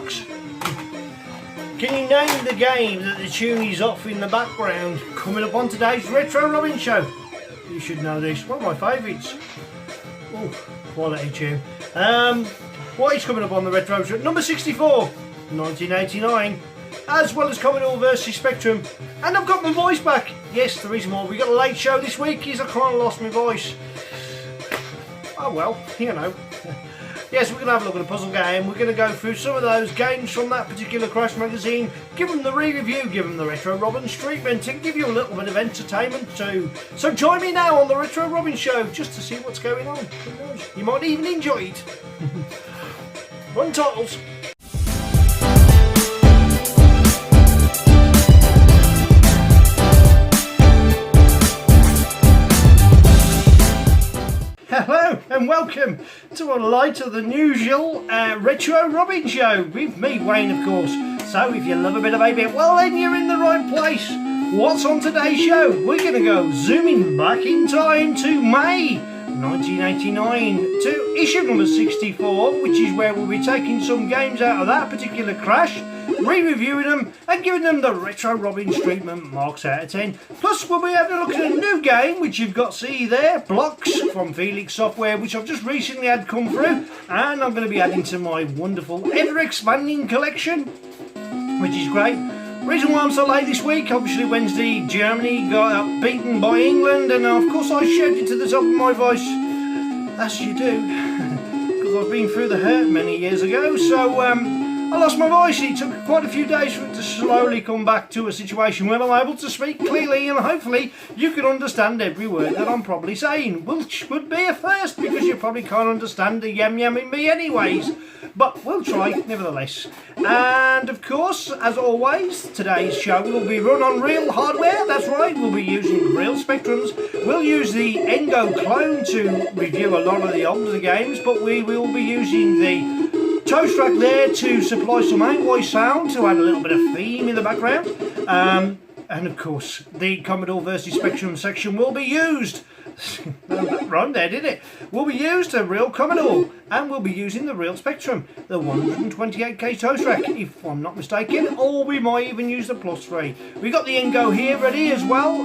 blockz. Can you name the game that the tune is off in the background? Coming up on today's Retro Robin show. You should know this, one of my favourites. Oh, quality tune. What is coming up on the Retro show? Number 64, 1989. As well as Commodore vs Spectrum. And I've got my voice back. Yes, the reason why we got a late show this week is I kind of lost my voice. Oh well, you know. Yes, we're going to have a look at a puzzle game. We're going to go through some of those games from that particular Crash magazine, give them the re-review, give them the Retro Robins treatment, and give you a little bit of entertainment too. So join me now on the Retro Robin show just to see what's going on. Who knows? You might even enjoy it. Run titles. Hello and welcome to a lighter than usual Retro Robin show with me, Wayne, of course. So if you love a bit of 8-bit, well then you're in the right place. What's on today's show? We're going to go zooming back in time to May 1989 to issue number 64, which is where we'll be taking some games out of that particular Crash, re-reviewing them and giving them the Retro Robins treatment, marks out of 10. Plus we'll be having a look at a new game which you've got see there, blockz from Felix Software, which I've just recently had come through, and I'm going to be adding to my wonderful ever-expanding collection, which is great. Reason why I'm so late this week, obviously Wednesday Germany got beaten by England, and of course I shouted to the top of my voice, as you do, because I've been through the hurt many years ago, so I lost my voice. It took quite a few days for it to slowly come back to a situation where I'm able to speak clearly, and hopefully you can understand every word that I'm probably saying, which would be a first because you probably can't understand the yam yam in me anyways, but we'll try nevertheless. And of course, as always, today's show will be run on real hardware. That's right, we'll be using real Spectrums. We'll use the Engo clone to review a lot of the older games, but we will be using the toast rack there to supply some 8-way sound to add a little bit of theme in the background, and of course the Commodore vs Spectrum section will be used. That rhymed there, did it? Will be used a real Commodore, and we'll be using the real Spectrum, the 128K toast rack, if I'm not mistaken, or we might even use the plus 3. We got the Engo here ready as well.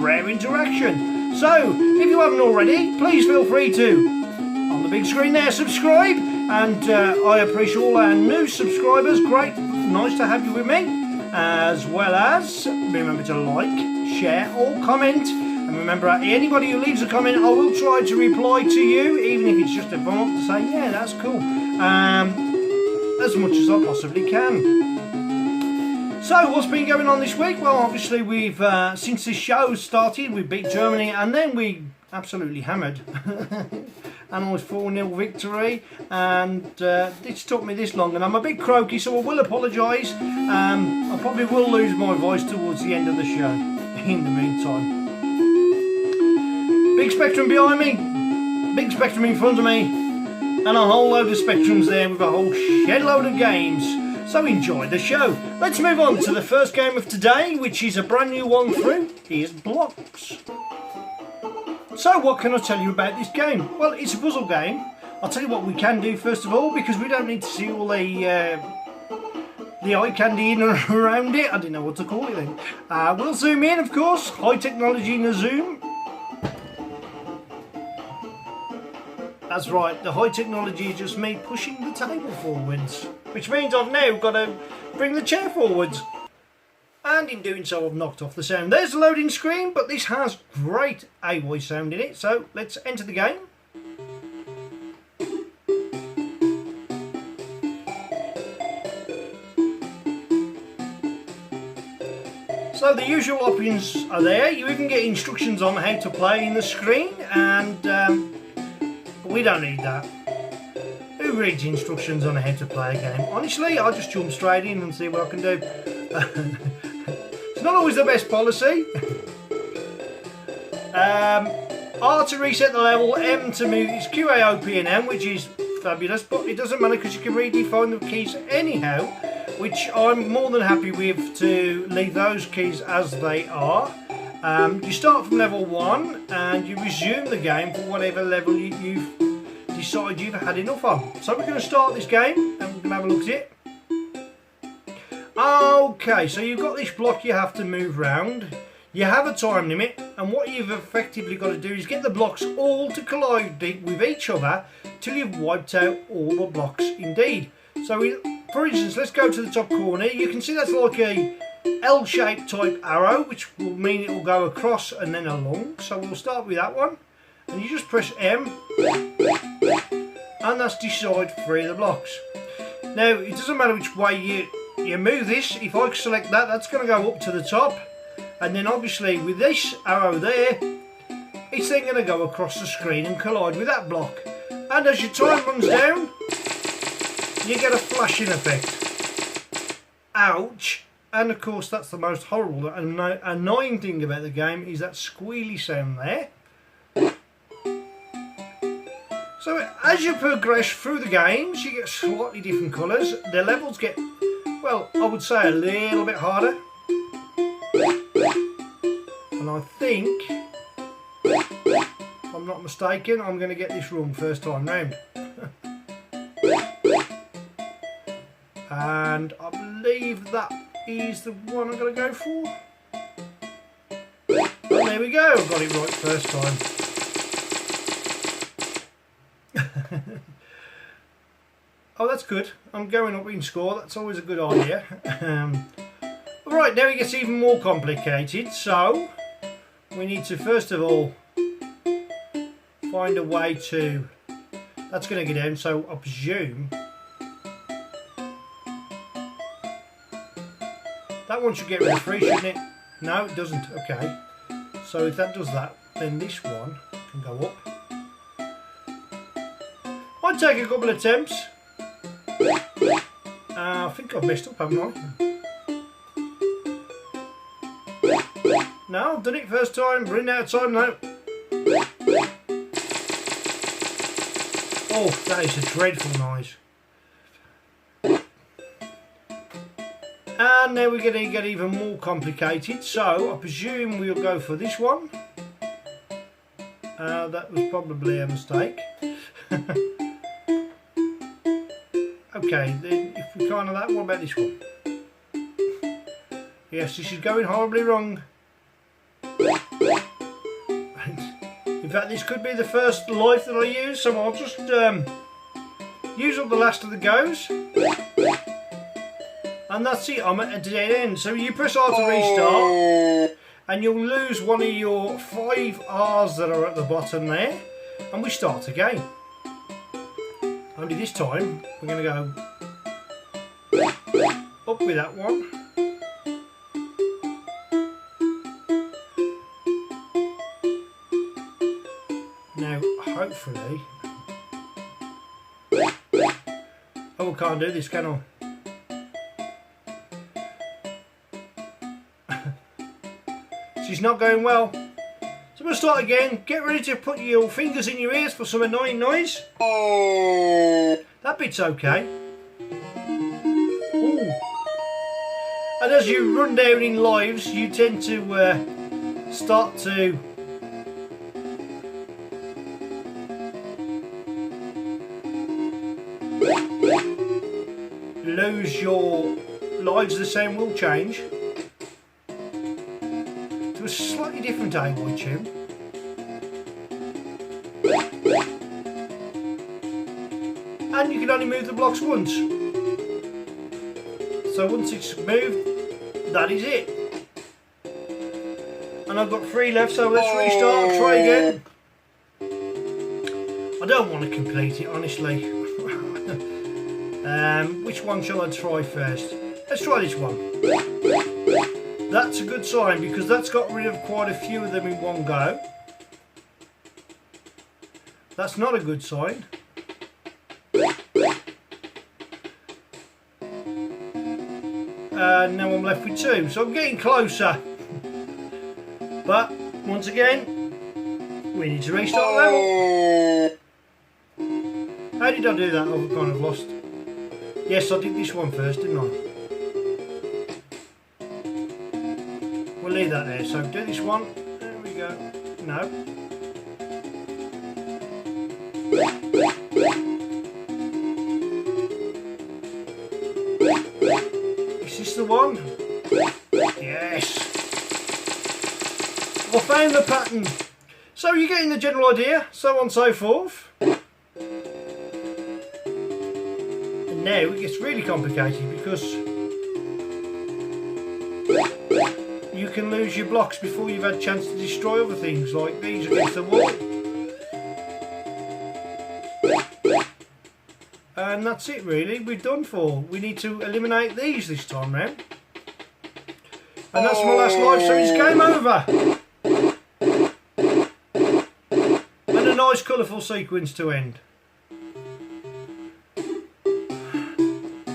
Rare interaction. So if you haven't already, please feel free to, on the big screen there, subscribe. And I appreciate all our new subscribers. Great, nice to have you with me. As well as remember to like, share or comment. And remember, anybody who leaves a comment, I will try to reply to you, even if it's just a vomit to say, yeah, that's cool, as much as I possibly can. So what's been going on this week? Well, obviously we've since this show started, we beat Germany, and then we absolutely hammered and I was 4-0 victory, and this took me this long, and I'm a bit croaky, so I will apologise. I probably will lose my voice towards the end of the show. In the meantime, big Spectrum behind me, big Spectrum in front of me, and a whole load of Spectrums there with a whole shed load of games. So enjoy the show. Let's move on to the first game of today, which is a brand new one through. Here's blockz. So what can I tell you about this game? Well, it's a puzzle game. I'll tell you what we can do first of all, because we don't need to see all the eye candy in and around it. I didn't know what to call it then. We'll zoom in, of course. High technology in the zoom. That's right, the high technology is just me pushing the table forwards, which means I've now got to bring the chair forwards. And in doing so, I've knocked off the sound. There's the loading screen, but this has great A-voice sound in it. So let's enter the game. So the usual options are there. You even get instructions on how to play in the screen, and we don't need that. Who reads instructions on how to play a game? Honestly, I'll just jump straight in and see what I can do. It's not always the best policy. R to reset the level, M to move, it's Q, A, O, P and M, which is fabulous, but it doesn't matter because you can redefine the keys anyhow, which I'm more than happy with to leave those keys as they are. You start from level 1 and you resume the game for whatever level you've decide you've had enough of. So we're going to start this game and we're going to have a look at it. Okay, so you've got this block you have to move round. You have a time limit, and what you've effectively got to do is get the blocks all to collide with each other till you've wiped out all the blocks indeed. So for instance, let's go to the top corner. You can see that's like a L-shaped type arrow, which will mean it will go across and then along. So we'll start with that one, and you just press M, and that's decide 3 of the blocks. Now it doesn't matter which way you move this. If I select that, that's going to go up to the top. And then obviously with this arrow there, it's then going to go across the screen and collide with that block. And as your time runs down, you get a flashing effect. Ouch! And of course that's the most horrible and annoying thing about the game is that squealy sound there. So as you progress through the games, you get slightly different colours. The levels get, well, I would say a little bit harder. And I think, if I'm not mistaken, I'm going to get this wrong first time round. And I believe that is the one I'm going to go for. And there we go, I got it right first time. Oh, that's good. I'm going up in score, that's always a good idea. Right, now it gets even more complicated, so we need to first of all find a way to, that's going to go down, so I presume that one should get rid of 3, shouldn't it? No, it doesn't. Okay, so if that does that, then this one can go up. Might take a couple of attempts. I think I've messed up, haven't I? No, I've done it first time, running out of time now. Oh, that is a dreadful noise. And now we're going to get even more complicated, so I presume we'll go for this one. That was probably a mistake. Okay, then if we can't have that, what about this one? Yes, this is going horribly wrong. In fact, this could be the first life that I use, so I'll just use up the last of the goes. And that's it, I'm at a dead end. So you press R to restart, and you'll lose one of your 5 R's that are at the bottom there, and we start again. Only this time, we're going to go up with that one. Now, hopefully... Oh, I can't do this, can I? She's not going well. So we'll start again. Get ready to put your fingers in your ears for some annoying noise. That bit's okay. Ooh. And as you run down in lives, you tend to start to lose your lives. The sound will change to a slightly different AY tune. And you can only move the blocks once. So once it's moved, that is it. And I've got 3 left, so let's restart and try again. I don't want to complete it, honestly. Which one shall I try first? Let's try this one. That's a good sign because that's got rid of quite a few of them in one go. That's not a good sign. Now I'm left with 2, so I'm getting closer. But once again, we need to restart level. How did I do that? I've kind of lost. Yes, I did this one first, didn't I? We'll leave that there. So do this one. There we go. No. the one. Yes. I found the pattern. So you're getting the general idea, so on and so forth. And now it gets really complicated because you can lose your blocks before you've had a chance to destroy other things like these against the wall. And that's it really, we're done for. We need to eliminate these this time round. And that's my last life, so it's game over. And a nice colourful sequence to end.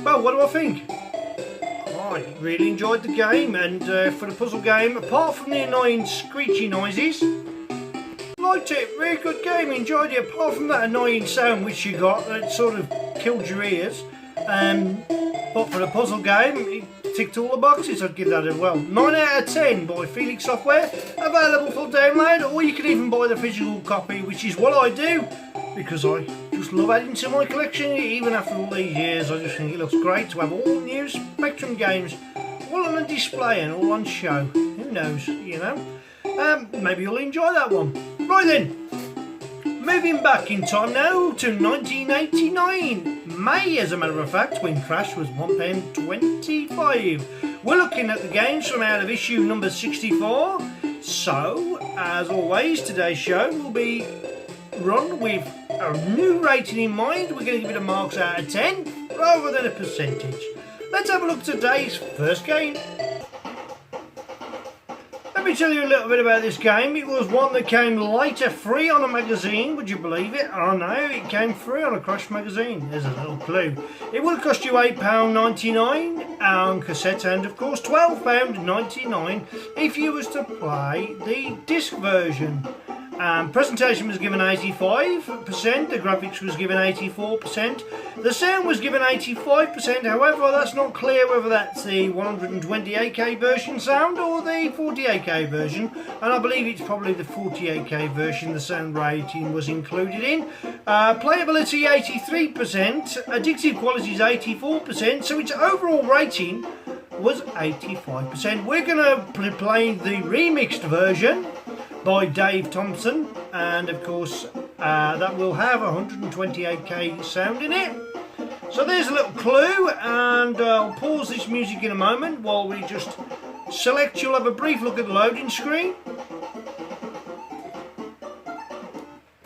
Well, what do I think? I really enjoyed the game, and for the puzzle game, apart from the annoying screechy noises, liked it. Really good game, enjoyed it. Apart from that annoying sound which you got that sort of killed your ears, but for the puzzle game, it ticked all the boxes. I'd give that as well. 9 out of 10 by Felix Software, available for download, or you can even buy the physical copy, which is what I do because I just love adding to my collection. Even after all these years, I just think it looks great to have all new Spectrum games all on a display and all on show. Who knows, you know? Maybe you'll enjoy that one. Right then, moving back in time now to 1989. May, as a matter of fact, when Crash was £1.25. We're looking at the games from out of issue number 64. So, as always, today's show will be run with a new rating in mind. We're going to give it a marks out of 10 rather than a percentage. Let's have a look at today's first game. Let me tell you a little bit about this game. It was one that came later free on a magazine, would you believe it? Oh no, it came free on a Crash magazine. There's a little clue. It would cost you £8.99 on cassette, and of course £12.99 if you was to play the disc version. Presentation was given 85%, the graphics was given 84%, the sound was given 85%, however that's not clear whether that's the 128k version sound or the 48k version, and I believe it's probably the 48k version the sound rating was included in. Playability 83%, addictive quality is 84%, so its overall rating was 85%. We're going to play the remixed version by Dave Thompson, and of course that will have 128k sound in it. So there's a little clue, and I'll pause this music in a moment while we just select. You'll have a brief look at the loading screen,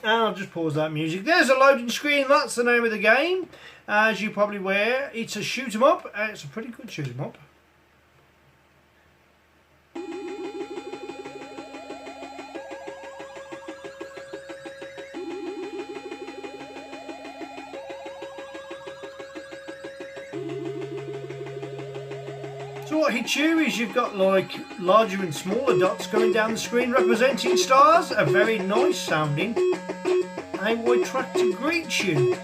and I'll just pause that music. There's a loading screen. That's the name of the game. As you probably aware, it's a shoot 'em up. It's a pretty good shoot 'em up. So what hits you is you've got like larger and smaller dots going down the screen representing stars, a very nice sounding A-Wide track to greet you.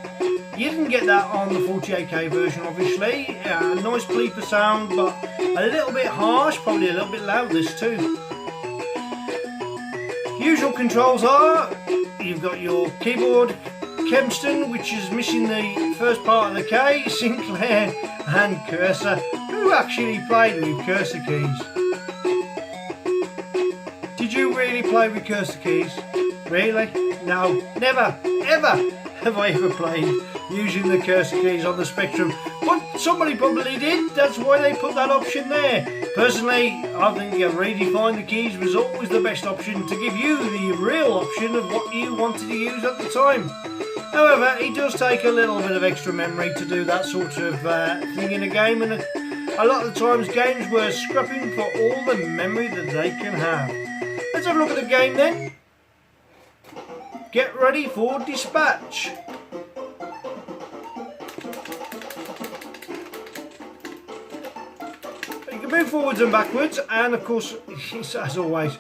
You didn't get that on the 48k version obviously. A nice bleeper sound, but a little bit harsh, probably a little bit loud this too. Usual controls are, you've got your keyboard, Kempston, which is missing the first part of the K, Sinclair and cursor. Who actually played with cursor keys? Did you really play with cursor keys? Really? No, never, ever have I ever played using the cursor keys on the Spectrum. But somebody probably did, that's why they put that option there. Personally, I think redefine the keys was always the best option to give you the real option of what you wanted to use at the time. However, it does take a little bit of extra memory to do that sort of thing in a game, and a lot of the times games were scrapping for all the memory that they can have. Let's have a look at the game then. Get ready for dispatch. You can move forwards and backwards, and of course, as always,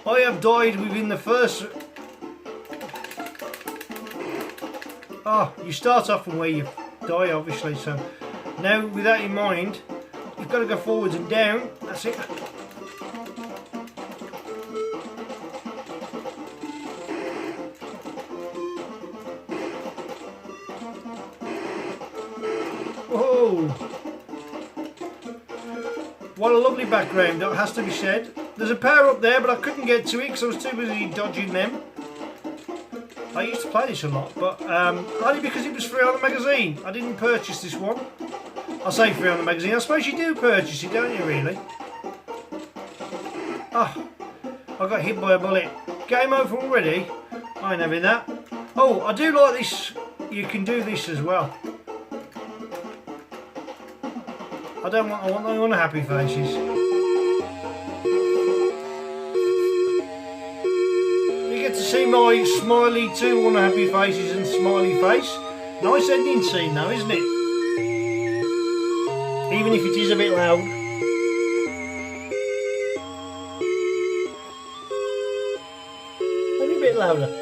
I have died within the first... you start off from where you die obviously, so now with that in mind, you've got to go forwards and down, that's it. Whoa! What a lovely background, that has to be said. There's a pair up there, but I couldn't get to it because I was too busy dodging them. I used to play this a lot, but only because it was free on the magazine. I didn't purchase this one. I say free on the magazine. I suppose you do purchase it, don't you, really? Oh, I got hit by a bullet. Game over already? I ain't having that. Oh, I do like this. You can do this as well. I want no unhappy faces. You get to see my smiley, two unhappy faces and smiley face. Nice ending scene though, isn't it? Even if it is a bit loud. Maybe a bit louder.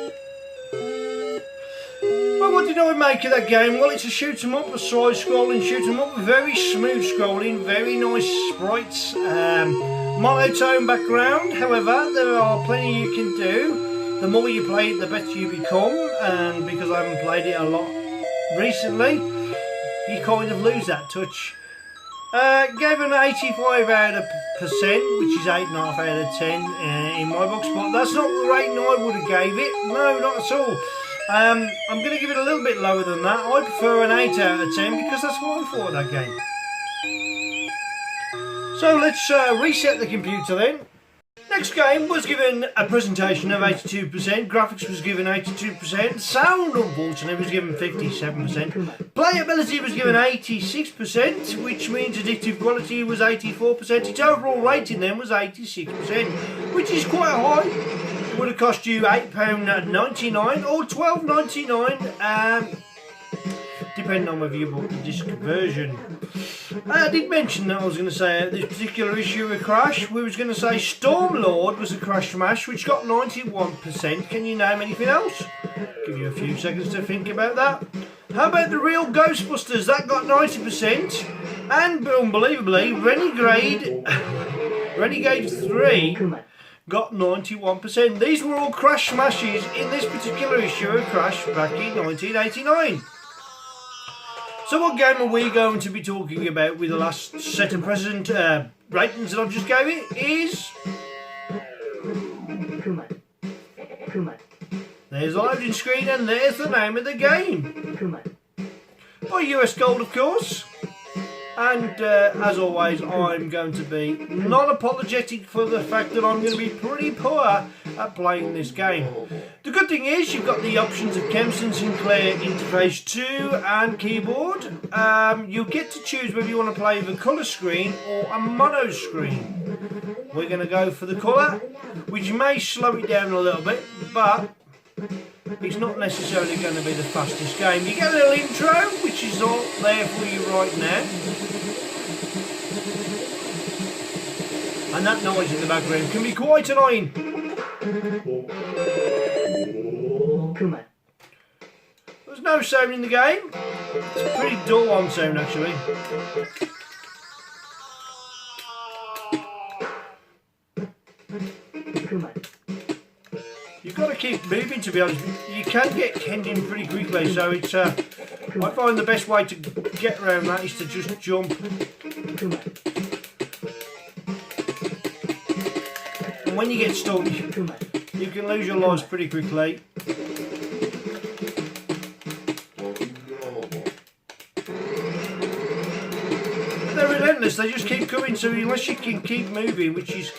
Well, what did I make of that game? Well, it's a shoot 'em up, a side-scrolling shoot 'em up, very smooth scrolling, very nice sprites, monotone background. However, there are plenty you can do. The more you play it, the better you become, and because I haven't played it a lot recently, you kind of lose that touch. Gave an 85 out of percent, which is 8.5 out of 10 in my books, but that's not the rating I would have gave it. No, not at all. I'm going to give it a little bit lower than that. I prefer an 8 out of 10 because that's what I thought of that game. So let's reset the computer then. Next game was given a presentation of 82%, graphics was given 82%, sound unfortunately was given 57%, playability was given 86%, which means addictive quality was 84%, its overall rating then was 86%, which is quite high. It would have cost you £8.99 or £12.99, depending on whether you bought the disc version. I did mention that I was going to say this particular issue of Crash, we was going to say Stormlord was a Crash Smash, which got 91%. Can you name anything else? Give you a few seconds to think about that. How about the real Ghostbusters? That got 90%. And unbelievably, Renegade 3 got 91%. These were all Crash Smashes in this particular issue of Crash back in 1989. So what game are we going to be talking about with the last set of present ratings that I've just gave it is... There's the loading screen and there's the name of the game. By US Gold, of course. And as always, I'm going to be non-apologetic for the fact that I'm going to be pretty poor at playing this game. The good thing is you've got the options of Kempson Sinclair Interface 2 and keyboard. You'll get to choose whether you want to play the colour screen or a mono screen. We're going to go for the colour, which may slow it down a little bit, but it's not necessarily going to be the fastest game. You get a little intro, which is all there for you right now. And that noise in the background can be quite annoying. There's no sound in the game. It's a pretty dull on sound actually. You've got to keep moving, to be honest. You can get hemmed in pretty quickly, so it's I find the best way to get around that is to just jump. And when you get stuck, you can lose your lives pretty quickly. They're relentless, they just keep coming, so unless you can keep moving, which is...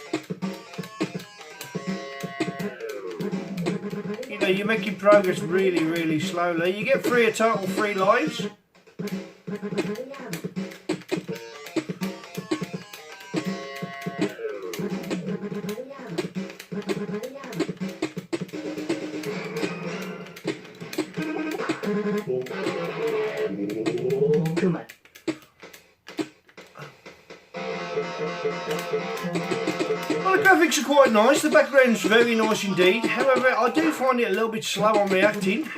You're making progress really, really slowly. You get a total 3 lives. Well, the graphics are quite nice, the background's very nice indeed. However, I do find it a little bit slow on reacting.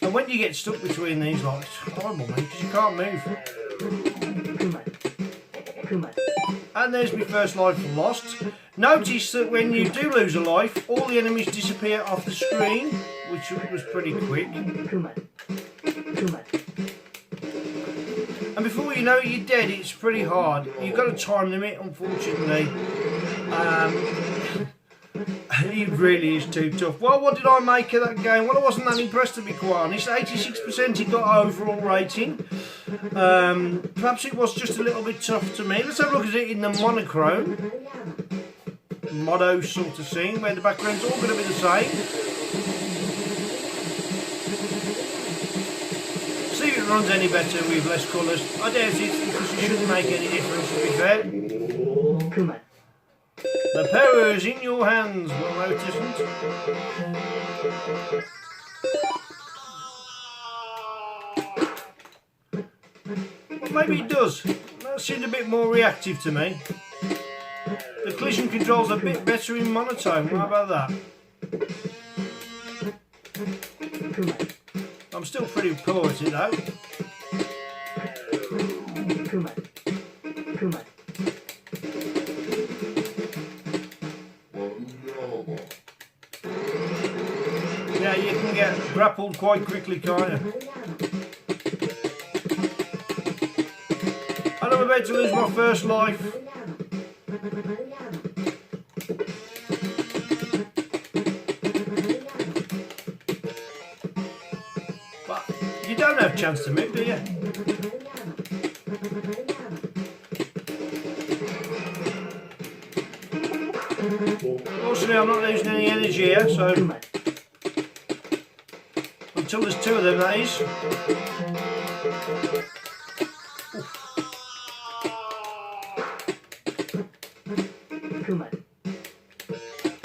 And when you get stuck between these lights, it's horrible, mate, because you can't move. And there's my first life lost. Notice that when you do lose a life, all the enemies disappear off the screen, which was pretty quick. And before you know it, you're dead. It's pretty hard. You've got a time limit, unfortunately. It really is too tough. Well, what did I make of that game? Well, I wasn't that impressed, to be quite honest. 86% it got overall rating. Perhaps it was just a little bit tough to me. Let's have a look at it in the monochrome. Mono sort of scene, where the background's all going to be the same. See if it runs any better with less colours. I doubt it, because it shouldn't make any difference, to be fair. The power is in your hands. Well, no, it isn't. Well, maybe it does. That seemed a bit more reactive to me. The collision control's a bit better in monotone. How about that? I'm still pretty poor at it though. Yeah, you can get grappled quite quickly, can't you? And I'm about to lose my first life. But you don't have a chance to move, do you? Fortunately, I'm not losing any energy here, so until there's two of them, that is.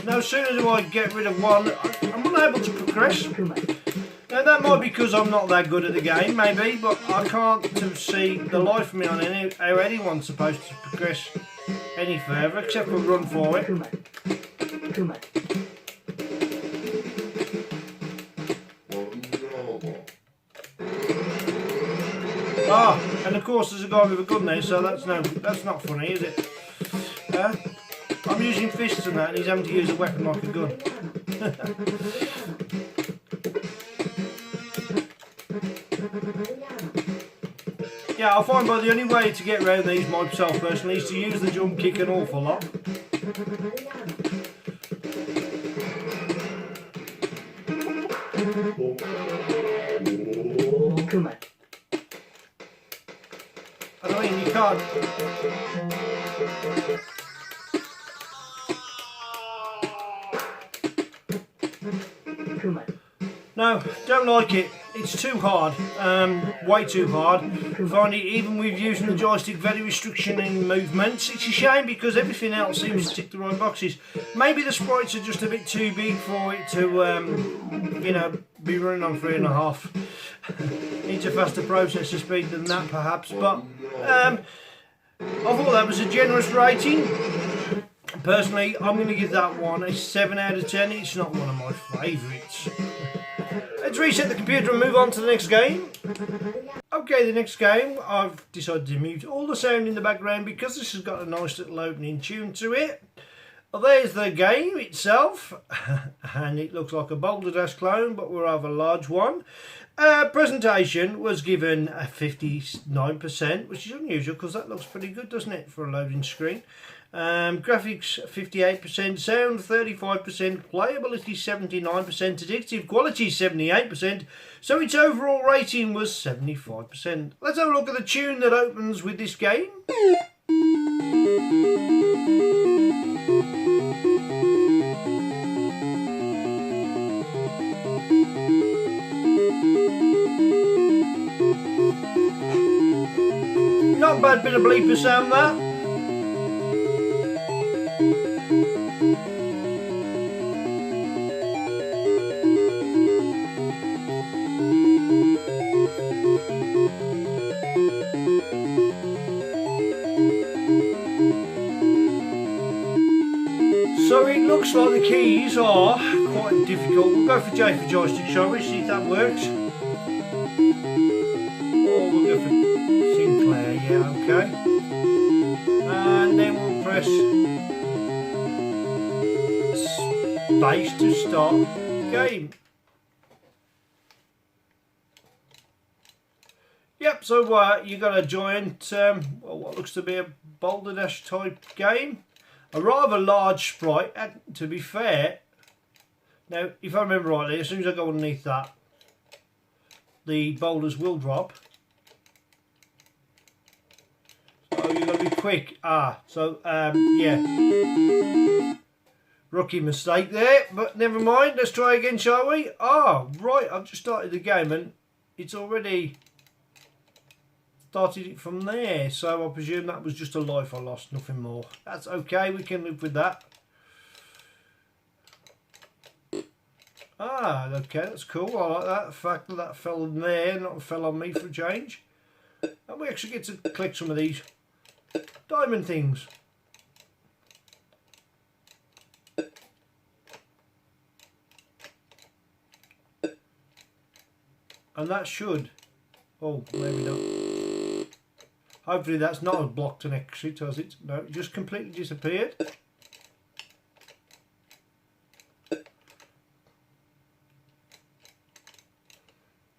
No sooner do I get rid of one, I'm unable to progress. Now that might be because I'm not that good at the game, maybe, but I can't see the life of me on how anyone's supposed to progress any further, except for run for it. Ah, and of course there's a guy with a gun there, so that's not funny, is it? I'm using fists and that, and he's having to use a weapon like a gun. Yeah, I find the only way to get around these myself personally is to use the jump kick an awful lot. And I mean, you can't. No, don't like it. It's too hard. Way too hard. Find it, even with using the joystick, very restriction in movements. It's a shame because everything else seems to tick the right boxes. Maybe the sprites are just a bit too big for it to, you know, be running on 3.5. Needs a faster processor speed than that, perhaps. But I thought that was a generous rating. Personally, I'm going to give that one a 7 out of 10. It's not one of my favourites. Let's reset the computer and move on to the next game. Okay, the next game, I've decided to mute all the sound in the background because this has got a nice little opening tune to it. Well, there's the game itself, and it looks like a Boulder Dash clone, but we're of a large one. Presentation was given a 59%, which is unusual because that looks pretty good, doesn't it, for a loading screen. Graphics 58%, sound 35%, playability 79%, addictive quality 78%, so its overall rating was 75%. Let's have a look at the tune that opens with this game. Not a bad bit of bleeper sound that. So it looks like the keys are quite difficult. We'll go for J for joystick, shall we? See if that works. Or we'll go for Sinclair, yeah, okay. And then we'll press space to start game. Yep, so you got a giant, well, what looks to be a Boulder Dash type game. A rather large sprite, to be fair. Now, if I remember rightly, as soon as I go underneath that, the boulders will drop. So you've got to be quick. Yeah. Rookie mistake there, but never mind. Let's try again, shall we? Right, I've just started the game and it's already started it from there. So I presume that was just a life I lost, nothing more. That's okay, we can live with that. Okay, that's cool. I like that. The fact that that fell in there, not fell on me for a change. And we actually get to click some of these diamond things. And that should... Oh, maybe not. Hopefully that's not a blocked an exit, has it? No, it just completely disappeared.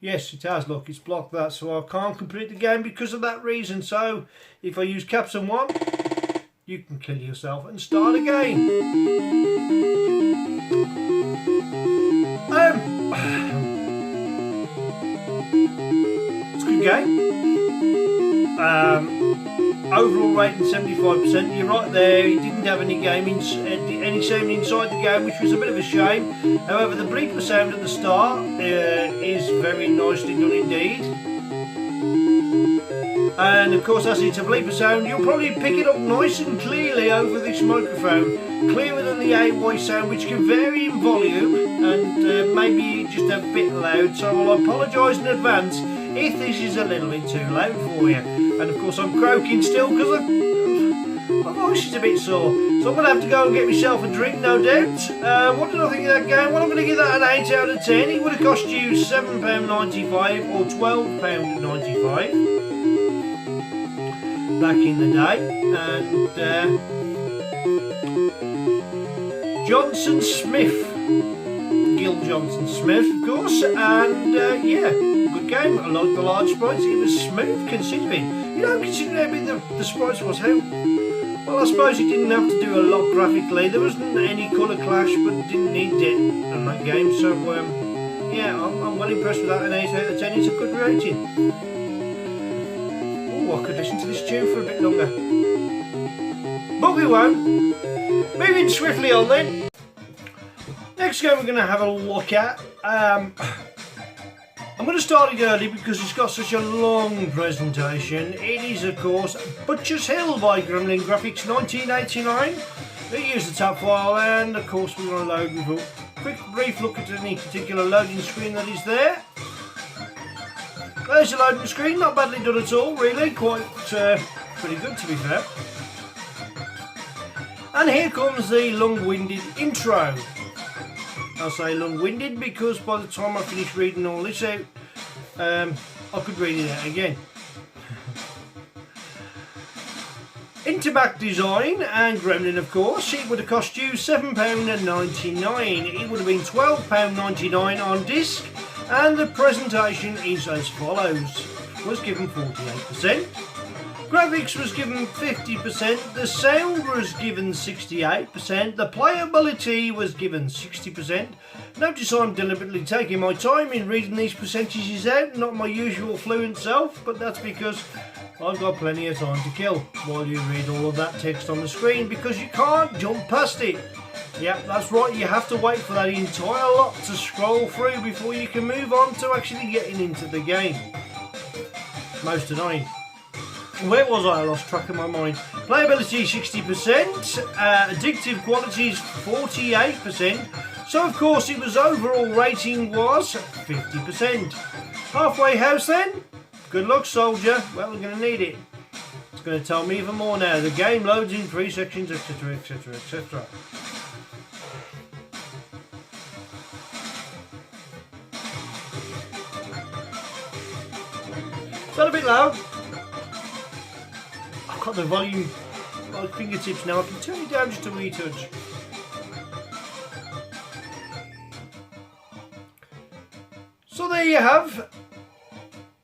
Yes, it has. Look, it's blocked that, so I can't complete the game because of that reason. So, if I use caps and 1, you can kill yourself and start again. It's a good game. Overall rating 75%. You're right there. He didn't have any sound inside the game, which was a bit of a shame. However, the bleeper sound at the start is very nicely done indeed. And of course, as it's a bleeper sound, you'll probably pick it up nice and clearly over this microphone, clearer than the AY sound, which can vary in volume and maybe just a bit loud. So I'll apologise in advance if this is a little bit too loud for you. And of course I'm croaking still because my voice is a bit sore. So I'm going to have to go and get myself a drink, no doubt. What did I think of that game? Well, I'm going to give that an 8 out of 10. It would have cost you £7.95 or £12.95 back in the day. And Johnson Smith. Gil Johnson Smith, of course. And yeah. Good game. I like the large sprites. It was smooth considering. You know, considering how big the sprites was. Well, I suppose you didn't have to do a lot graphically. There wasn't any colour clash, but didn't need it in that game. So yeah, I'm well impressed with that. An 8 out of 10 is a good rating. Oh, I could listen to this tune for a bit longer, but we won't. Moving swiftly on then. Next game we're going to have a look at. I'm going to start it early because it's got such a long presentation. It is, of course, Butcher's Hill by Gremlin Graphics 1989. We use the tab file, and of course we're going to load with a quick brief look at any particular loading screen that is there. There's the loading screen, not badly done at all, really, quite pretty good to be fair. And here comes the long-winded intro. I'll say long-winded because by the time I finish reading all this out, I could read it out again. Interback design and Gremlin, of course. It would have cost you £7.99. It would have been £12.99 on disc, and the presentation is as follows. Was given 48%. Graphics was given 50%, the sound was given 68%, the playability was given 60%. Notice I'm deliberately taking my time in reading these percentages out, not my usual fluent self, but that's because I've got plenty of time to kill while you read all of that text on the screen, because you can't jump past it. Yeah, that's right, you have to wait for that entire lot to scroll through before you can move on to actually getting into the game. Most annoying. Where was I? I lost track of my mind. Playability 60%, addictive qualities 48%, so of course it was overall rating was 50%. Halfway house then? Good luck, soldier. Well, we're going to need it. It's going to tell me even more now. The game loads in 3 sections, etc, etc, etc. Is that a bit loud? I've got the volume at my fingertips now. I can turn it down just a wee touch. So there you have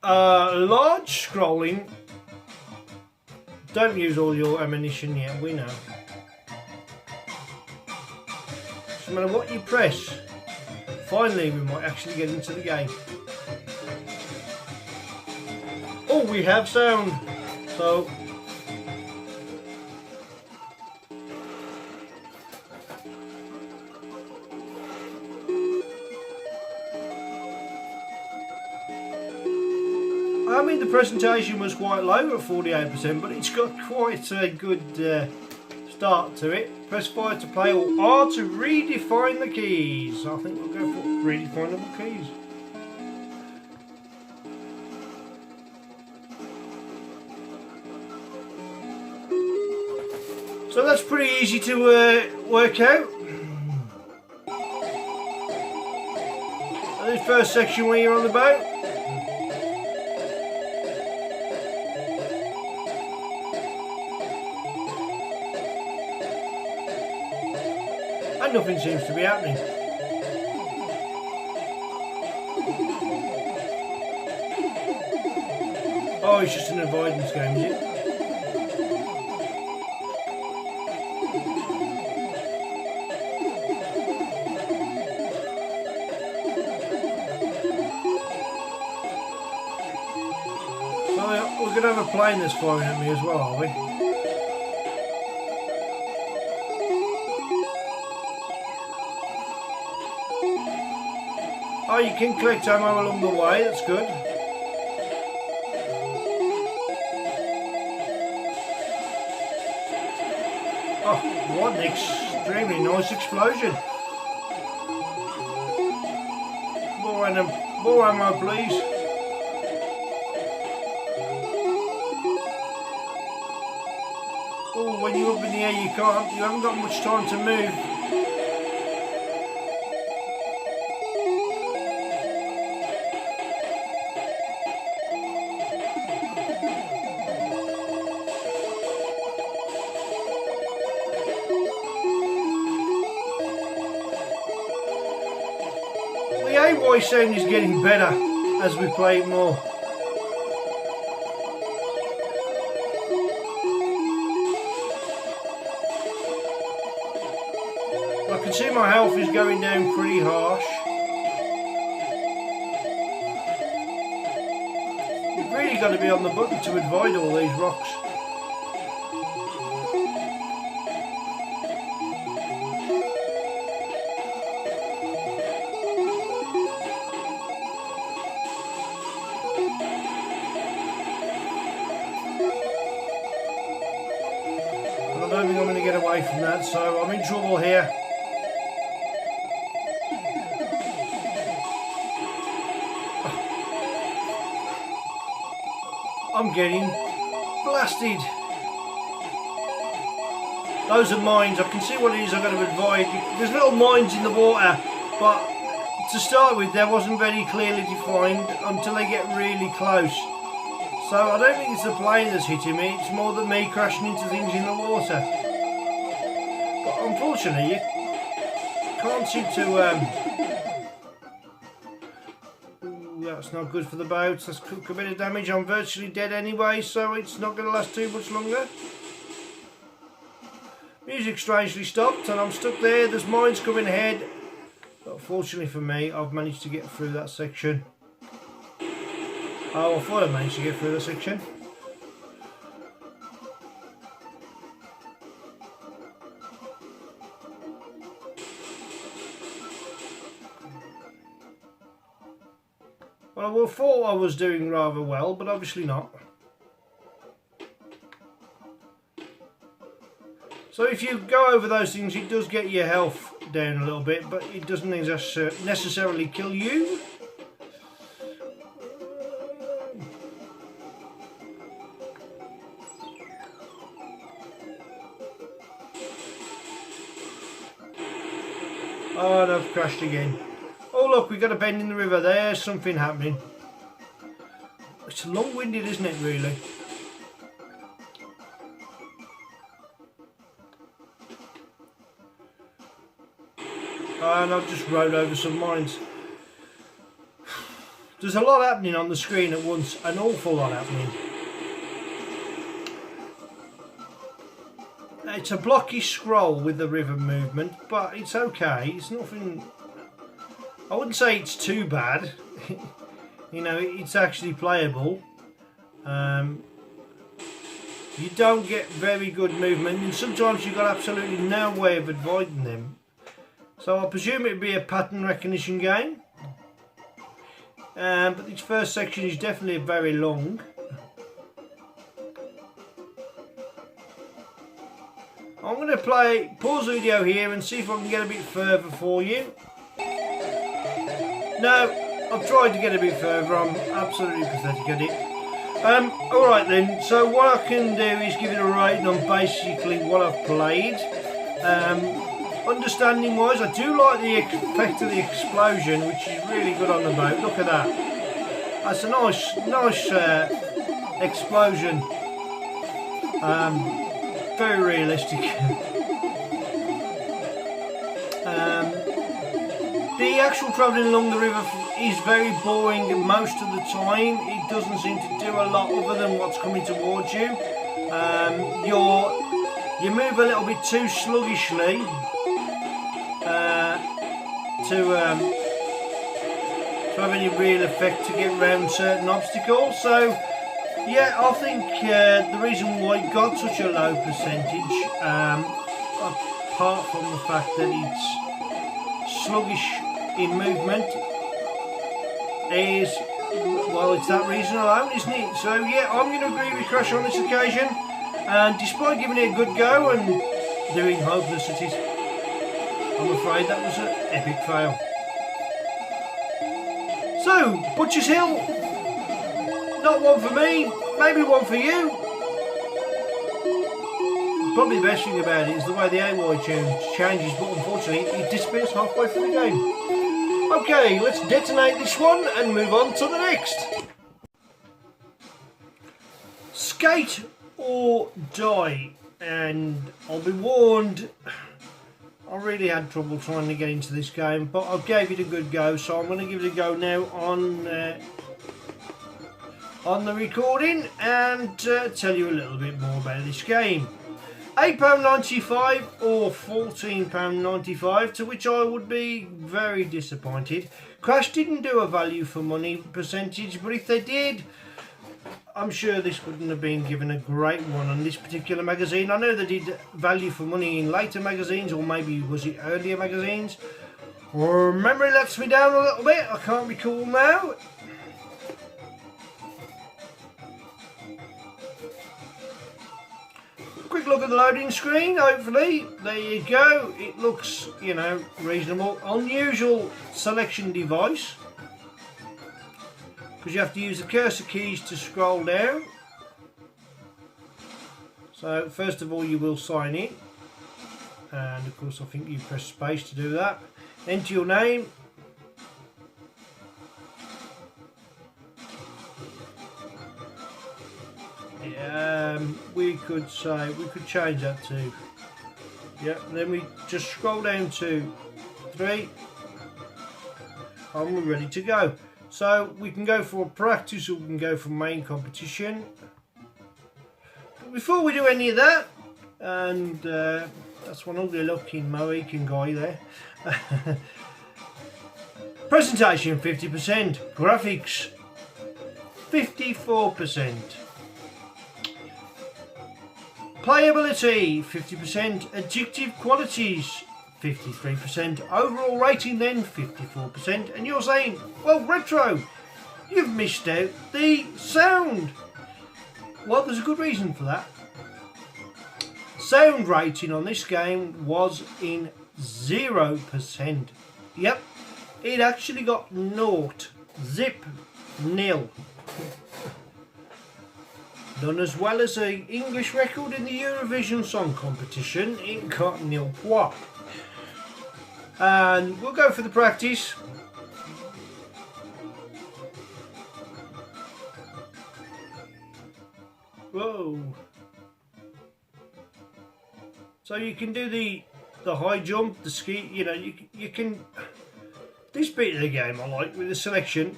Large scrolling. Don't use all your ammunition yet, we know. No matter what you press, finally we might actually get into the game. Oh, we have sound. So I mean, the presentation was quite low at 48%, but it's got quite a good start to it. Press 5 to play or R to redefine the keys. I think we'll go for redefinable keys. So that's pretty easy to work out. This first section where you're on the boat. And nothing seems to be happening. Oh, it's just an avoidance game, is it? So we're going to have a plane that's firing at me as well, are we? Oh, you can collect ammo along the way, that's good. Oh, what an extremely nice explosion. More ammo, please. Oh, when you're up in the air you haven't got much time to move. The AY sound is getting better as we play more. I can see my health is going down pretty harsh. You've really got to be on the button to avoid all these rocks. I don't think I'm going to get away from that, so I'm in trouble here. I'm getting blasted. Those are mines. I can see what it is I've got to avoid. There's little mines in the water, but to start with, they wasn't very clearly defined until they get really close. So I don't think it's the plane that's hitting me, it's more than me crashing into things in the water. But unfortunately, you can't seem to... Ooh, that's not good for the boat, that's took a bit of damage. I'm virtually dead anyway, so it's not going to last too much longer. Music strangely stopped and I'm stuck there, there's mines coming ahead. But fortunately for me, I've managed to get through that section. Oh, I thought I managed to get through the section. Well, I thought I was doing rather well, but obviously not. So if you go over those things, it does get your health down a little bit, but it doesn't necessarily kill you. Oh, and I've crashed again. Oh look, we've got a bend in the river. There's something happening. It's long-winded, isn't it, really? And I've just rode over some mines. There's a lot happening on the screen at once, an awful lot happening. It's a blocky scroll with the river movement, but it's okay. It's nothing. I wouldn't say it's too bad. You know, it's actually playable. You don't get very good movement, and sometimes you've got absolutely no way of avoiding them. So I presume it'd be a pattern recognition game. But this first section is definitely very long. I'm going to pause the video here and see if I can get a bit further for you. No, I've tried to get a bit further. I'm absolutely pathetic at it. Alright then, so what I can do is give it a rating on basically what I've played. Understanding wise, I do like the effect of the explosion, which is really good on the boat. Look at that. That's a nice explosion. Very realistic. The actual travelling along the river is very boring most of the time. It doesn't seem to do a lot other than what's coming towards you. You move a little bit too sluggishly to have any real effect to get around certain obstacles. So yeah, I think the reason why it got such a low percentage, apart from the fact that it's sluggish in movement, is, well, it's that reason alone, isn't it? So yeah, I'm going to agree with Crash on this occasion, and despite giving it a good go and doing hopeless at it, I'm afraid that was an epic fail. So, Butcher's Hill, not one for me, maybe one for you. Probably the best thing about it is the way the AY changes, but unfortunately it disappears halfway through the game. Okay, let's detonate this one and move on to the next. Skate or Die, and I'll be warned, I really had trouble trying to get into this game, but I gave it a good go, so I'm going to give it a go now on the recording and tell you a little bit more about this game. £8.95 or £14.95, to which I would be very disappointed. Crash didn't do a value for money percentage, but if they did, I'm sure this wouldn't have been given a great one on this particular magazine. I know they did value for money in later magazines, or maybe was it earlier magazines. Or memory lets me down a little bit, I can't recall now. Quick look at the loading screen, hopefully. There you go. It looks, you know, reasonable. Unusual selection device, because you have to use the cursor keys to scroll down. So first of all you will sign in, and of course I think you press space to do that. Enter your name. We could change that to, yeah, then we just scroll down to 3 and we're ready to go. So we can go for practice or we can go for main competition. But before we do any of that, and that's one ugly looking Mohican guy there. Presentation 50%, graphics 54%. Playability 50%, addictive qualities 53%, overall rating then 54%, and you're saying, well, Retro, you've missed out the sound. Well, there's a good reason for that. Sound rating on this game was in 0%. Yep, it actually got 0, zip, nil. Done as well as an English record in the Eurovision Song Competition, it got 0 point. And we'll go for the practice. Whoa. So you can do the high jump, the ski, you know, you can, this bit of the game I like with the selection.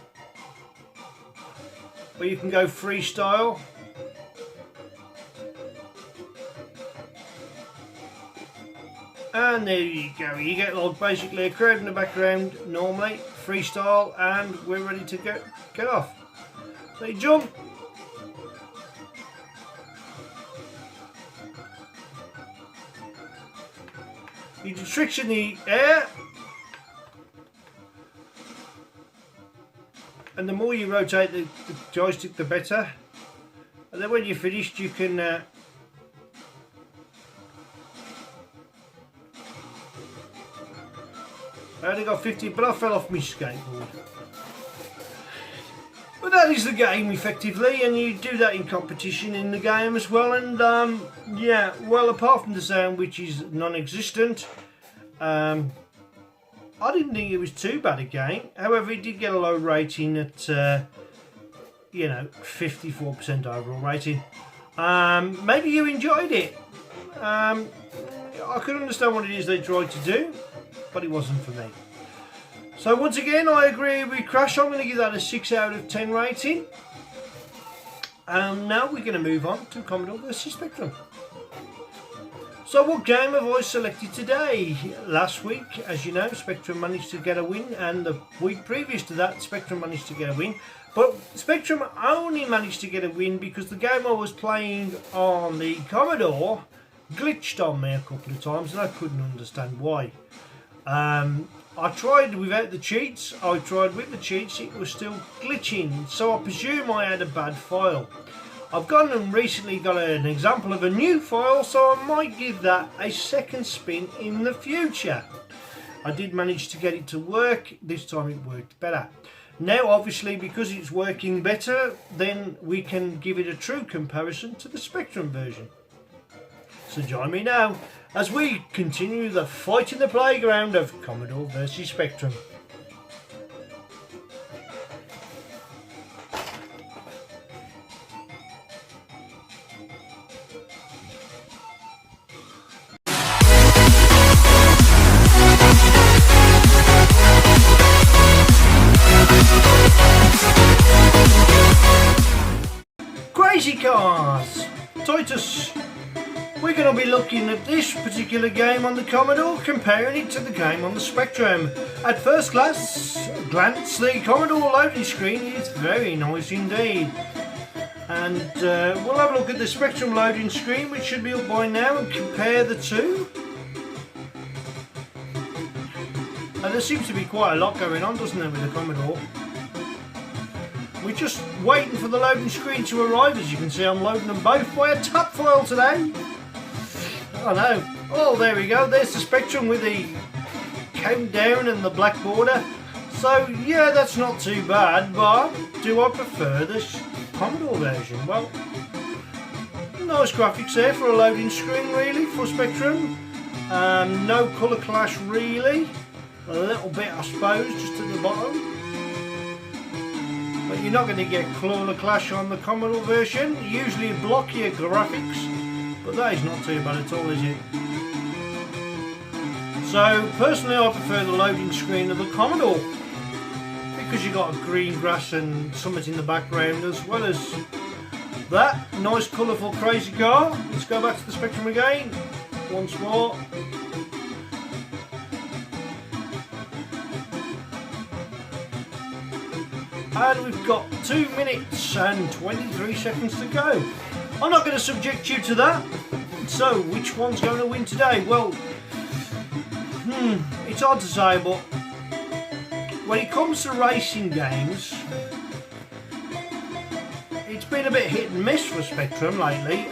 or you can go freestyle. And there you go, you get like basically a crowd in the background normally, freestyle, and we're ready to get off. So you jump, you do tricks in the air, and the more you rotate the joystick the better, and then when you're finished you can I only got 50, but I fell off my skateboard. But that is the game effectively, and you do that in competition in the game as well. And yeah, well, apart from the sound, which is non-existent, I didn't think it was too bad a game. However, it did get a low rating at you know, 54% overall rating. Maybe you enjoyed it. I could understand what it is they tried to do, but it wasn't for me. So once again, I agree with Crash. I'm going to give that a 6 out of 10 rating. Now we're going to move on to Commodore vs Spectrum. So what game have I selected today? Last week, as you know, Spectrum managed to get a win, and the week previous to that, Spectrum managed to get a win. But Spectrum only managed to get a win because the game I was playing on the Commodore glitched on me a couple of times, and I couldn't understand why. I tried without the cheats, I tried with the cheats, it was still glitching, so I presume I had a bad file. I've gone and recently got an example of a new file, so I might give that a second spin in the future. I did manage to get it to work, this time it worked better. Now obviously because it's working better, then we can give it a true comparison to the Spectrum version. So join me now as we continue the fight in the playground of Commodore vs Spectrum. Crazy Cars! Titus! We're going to be looking at this particular game on the Commodore, comparing it to the game on the Spectrum. At first glance, the Commodore loading screen is very nice indeed. And we'll have a look at the Spectrum loading screen, which should be up by now, and compare the two. And there seems to be quite a lot going on, doesn't there, with the Commodore? We're just waiting for the loading screen to arrive. As you can see, I'm loading them both by a tap file today. Oh no. Oh, there we go. There's the Spectrum with the countdown and the black border. So yeah, that's not too bad, but do I prefer this Commodore version? Well, nice graphics there for a loading screen really for Spectrum. No colour clash really. A little bit I suppose, just at the bottom. But you're not going to get colour clash on the Commodore version. Usually blockier graphics. But that is not too bad at all, is it? So personally I prefer the loading screen of the Commodore because you got a green grass and something in the background, as well as that nice colourful crazy car. Let's go back to the Spectrum again once more. And we've got 2 minutes and 23 seconds to go. I'm not going to subject you to that. So, which one's going to win today? Well, it's hard to say, but when it comes to racing games, it's been a bit hit and miss for Spectrum lately.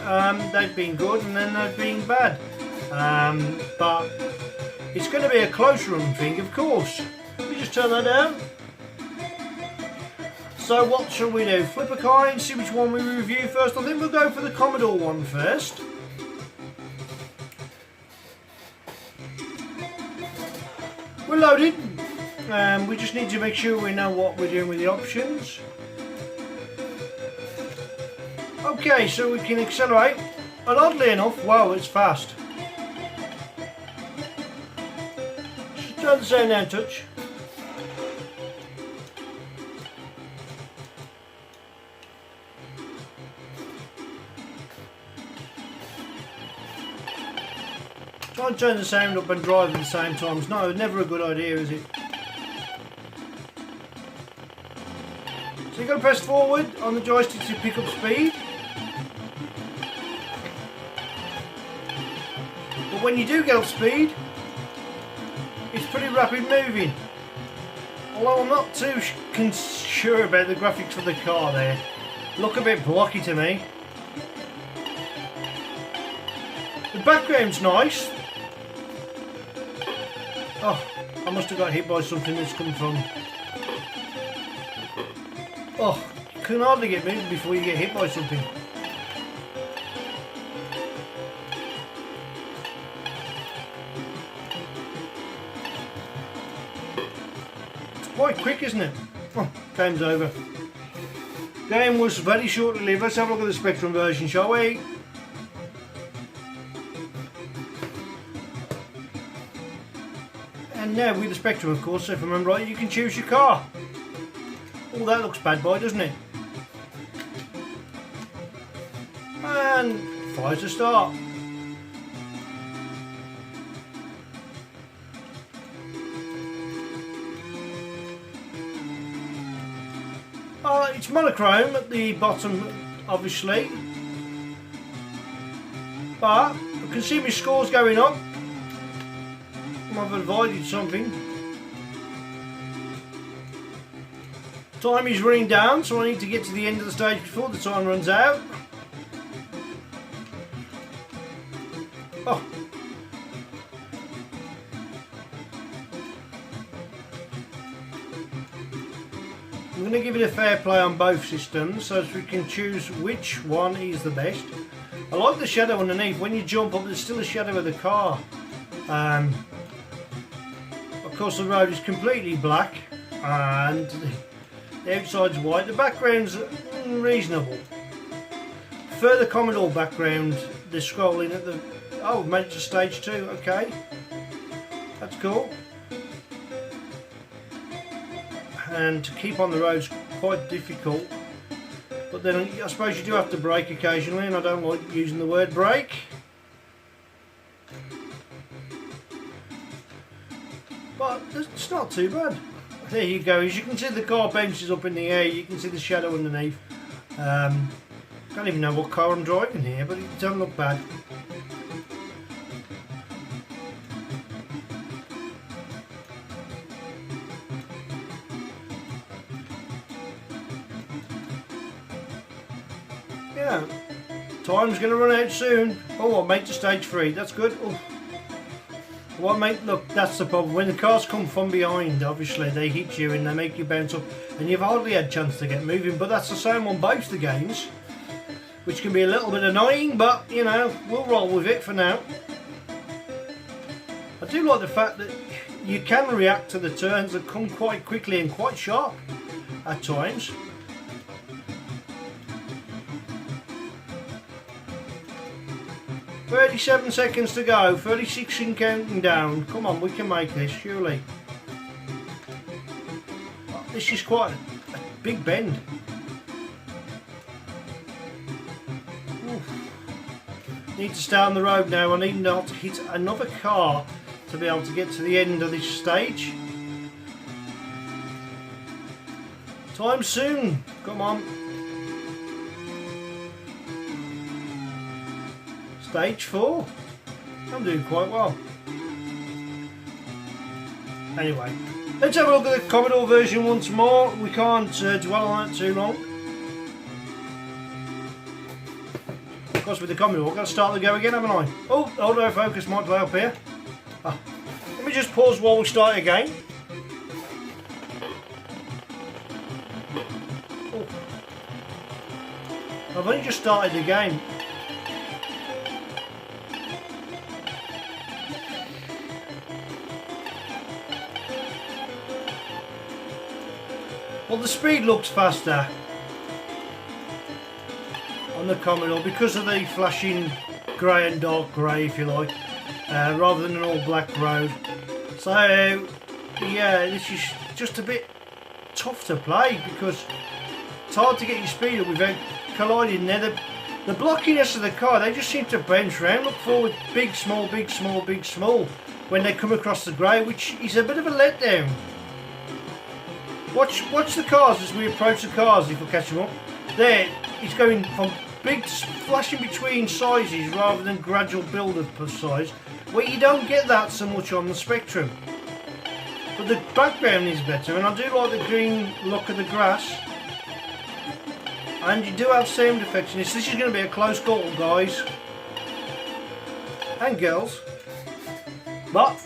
They've been good and then they've been bad. But it's going to be a close run thing, of course. Let me just turn that down. So what shall we do? Flip a coin, see which one we review first. I think we'll go for the Commodore one first. We're loaded. We just need to make sure we know what we're doing with the options. Okay, so we can accelerate. And oddly enough, wow, it's fast. Just turn the sound down a touch. Try and turn the sound up and drive at the same time. It's never a good idea, is it? So you've got to press forward on the joystick to pick up speed. But when you do get up speed, it's pretty rapid moving. Although I'm not too sure about the graphics for the car there. Look a bit blocky to me. The background's nice. Oh, I must have got hit by something that's come from. Oh, you can hardly get moving before you get hit by something. It's quite quick, isn't it? Oh, game's over. Game was very short lived. Let's have a look at the Spectrum version, shall we? And now with the Spectrum, of course, if I remember right, you can choose your car. Oh, that looks bad boy, doesn't it? And fire to start. It's monochrome at the bottom, obviously. But I can see my scores going up. I've avoided something. Time is running down, so I need to get to the end of the stage before the time runs out. Oh. I'm going to give it a fair play on both systems so that we can choose which one is the best. I like the shadow underneath. When you jump up, there's still a shadow of the car. Of course, the road is completely black and the outside's white. The background's reasonable. Further Commodore background, the scrolling at the... Oh, made it to stage 2, okay. That's cool. And to keep on the road's quite difficult. But then I suppose you do have to brake occasionally, and I don't like using the word brake. But it's not too bad. There you go. As you can see, the car bounces up in the air. You can see the shadow underneath. Can't even know what car I'm driving here, but it doesn't look bad. Yeah, time's going to run out soon. Oh, I'll make to stage 3. That's good. Oh. What mate, look, that's the problem. When the cars come from behind, obviously they hit you and they make you bounce up, and you've hardly had a chance to get moving. But that's the same on both the games, which can be a little bit annoying, but you know, we'll roll with it for now. I do like the fact that you can react to the turns that come quite quickly and quite sharp at times. "37 seconds to go, 36 and counting down. Come on, we can make this, surely." Oh, this is quite a big bend. Oof. Need to stay on the road now. I need not to hit another car to be able to get to the end of this stage. Time soon. Come on. Stage 4. I'm doing quite well. Anyway, let's have a look at the Commodore version once more. We can't dwell on that too long. Of course, with the Commodore, I've got to start the go again, haven't I? Oh, autofocus might play up here. Oh. Let me just pause while we start again. Oh. I've only just started the game. Well, the speed looks faster on the Commodore because of the flashing grey and dark grey, if you like, rather than an all black road. So yeah, this is just a bit tough to play because it's hard to get your speed up without colliding. Now the blockiness of the car, they just seem to bounce around. Look forward, big, small, big, small, big, small when they come across the grey, which is a bit of a letdown. Watch the cars as we approach the cars, if we catch them up. There, it's going from big, flashing between sizes rather than gradual build up of size, where you don't get that so much on the Spectrum. But the background is better, and I do like the green look of the grass. And you do have sound effects in this. This is going to be a close call, guys and girls. But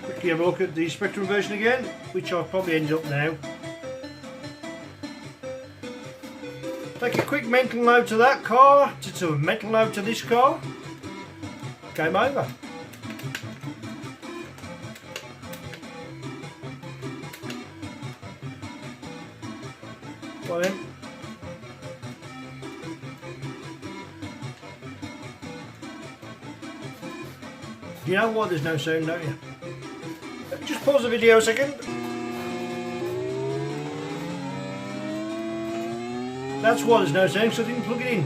quickly have a look at the Spectrum version again, which I'll probably end up now. Take a quick mental note to that car, to a mental note to this car. Game over. Well then. You know what? There's no sound, don't you? Just pause the video a second. That's why there's no sound, so I didn't plug it in.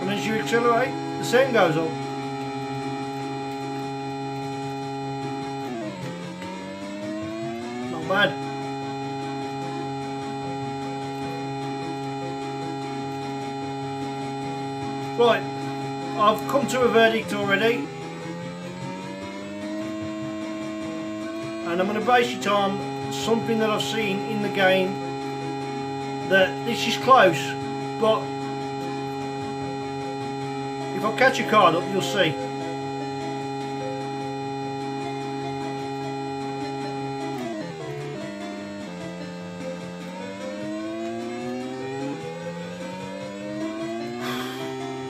And as you accelerate, the sound goes up. Not bad. Right, I've come to a verdict already, and I'm going to base it on something that I've seen in the game, that this is close, but if I catch a card up, you'll see.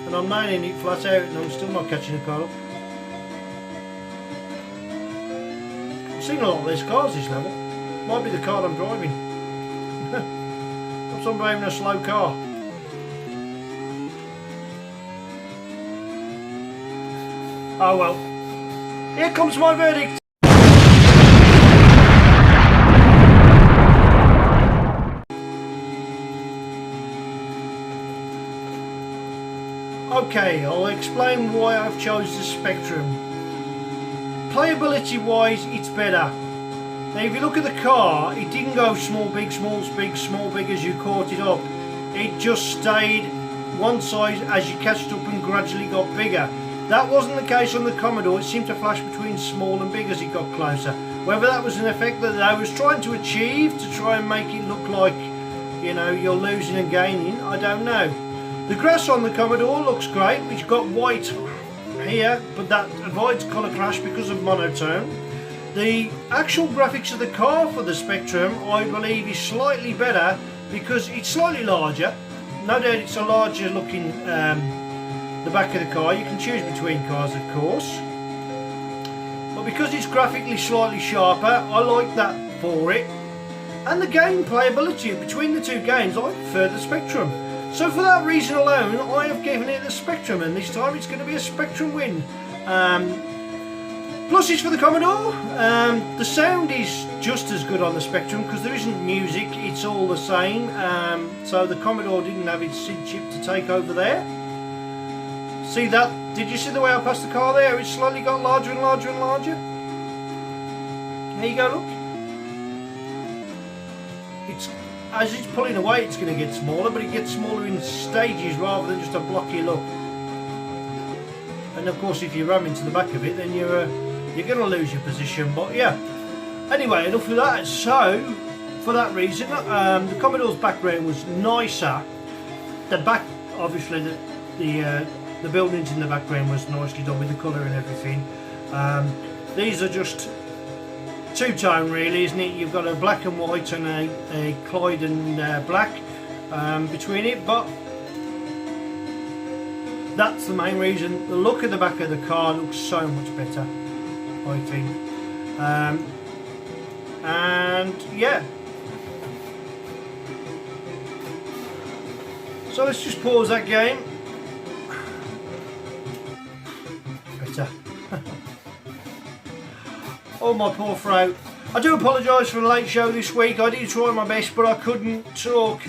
And I'm nailing it flat out and I'm still not catching a car up. I've seen a lot of these cars this level. Might be the car I'm driving. Perhaps I'm driving a slow car. Oh well. Here comes my verdict. Okay, I'll explain why I've chosen the Spectrum. Playability wise, it's better. Now if you look at the car, it didn't go small, big, small, big as you caught it up. It just stayed one size as you catched up and gradually got bigger. That wasn't the case on the Commodore. It seemed to flash between small and big as it got closer. Whether that was an effect that I was trying to achieve to try and make it look like, you know, you're losing and gaining, I don't know. The grass on the Commodore looks great. It's got white here, but that avoids colour clash because of monotone. The actual graphics of the car for the Spectrum, I believe, is slightly better because it's slightly larger. No doubt it's a larger looking the back of the car. You can choose between cars, of course. But because it's graphically slightly sharper, I like that for it. And the game playability between the two games, I prefer the Spectrum. So for that reason alone, I have given it the Spectrum, and this time it's going to be a Spectrum win. Plus it's for the Commodore. The sound is just as good on the Spectrum because there isn't music, it's all the same. So the Commodore didn't have its SID chip to take over there. See that? Did you see the way I passed the car there? It slowly got larger and larger and larger. There you go, look. As it's pulling away, it's going to get smaller, but it gets smaller in stages rather than just a blocky look. And of course, if you ram into the back of it, then you're going to lose your position. But yeah, anyway, enough of that. So for that reason, the Commodore's background was nicer. The back, obviously, the buildings in the background was nicely done with the colour and everything. These are just two-tone really, isn't it? You've got a black and white and a Clyde and black between it, but that's the main reason. The look of the back of the car looks so much better, I think. And yeah, so let's just pause that game. Better. Oh, my poor throat. I do apologise for the late show this week. I did try my best, but I couldn't talk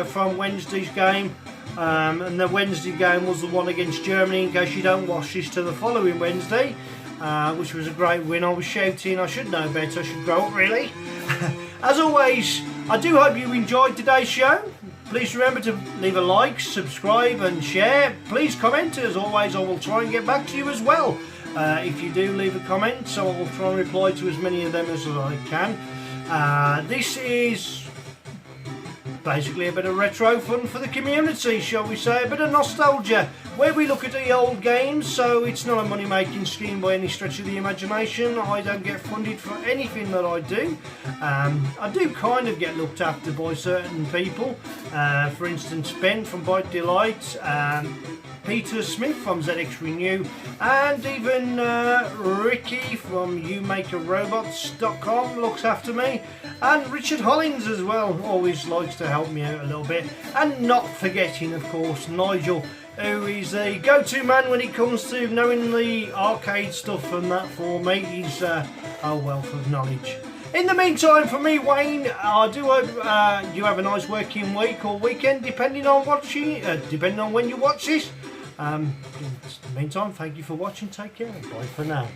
from Wednesday's game. And the Wednesday game was the one against Germany, in case you don't watch this to the following Wednesday, which was a great win. I was shouting, I should know better, I should grow up really. As always, I do hope you enjoyed today's show. Please remember to leave a like, subscribe and share. Please comment. As always, I will try and get back to you as well. If you do leave a comment, so I will try and reply to as many of them as I can. This is basically a bit of retro fun for the community, shall we say, a bit of nostalgia, where we look at the old games. So it's not a money making scheme by any stretch of the imagination. I don't get funded for anything that I do. I do kind of get looked after by certain people, for instance Ben from Bite Delight, Peter Smith from ZX Renew, and even Ricky from YouMakerRobots.com looks after me, and Richard Hollins as well always likes to help me out a little bit, and not forgetting of course Nigel, who is the go-to man when it comes to knowing the arcade stuff and that for me. He's a wealth of knowledge. In the meantime, for me, Wayne, I do hope you have a nice working week or weekend, depending on when you watch this. In the meantime, thank you for watching. Take care. Bye for now.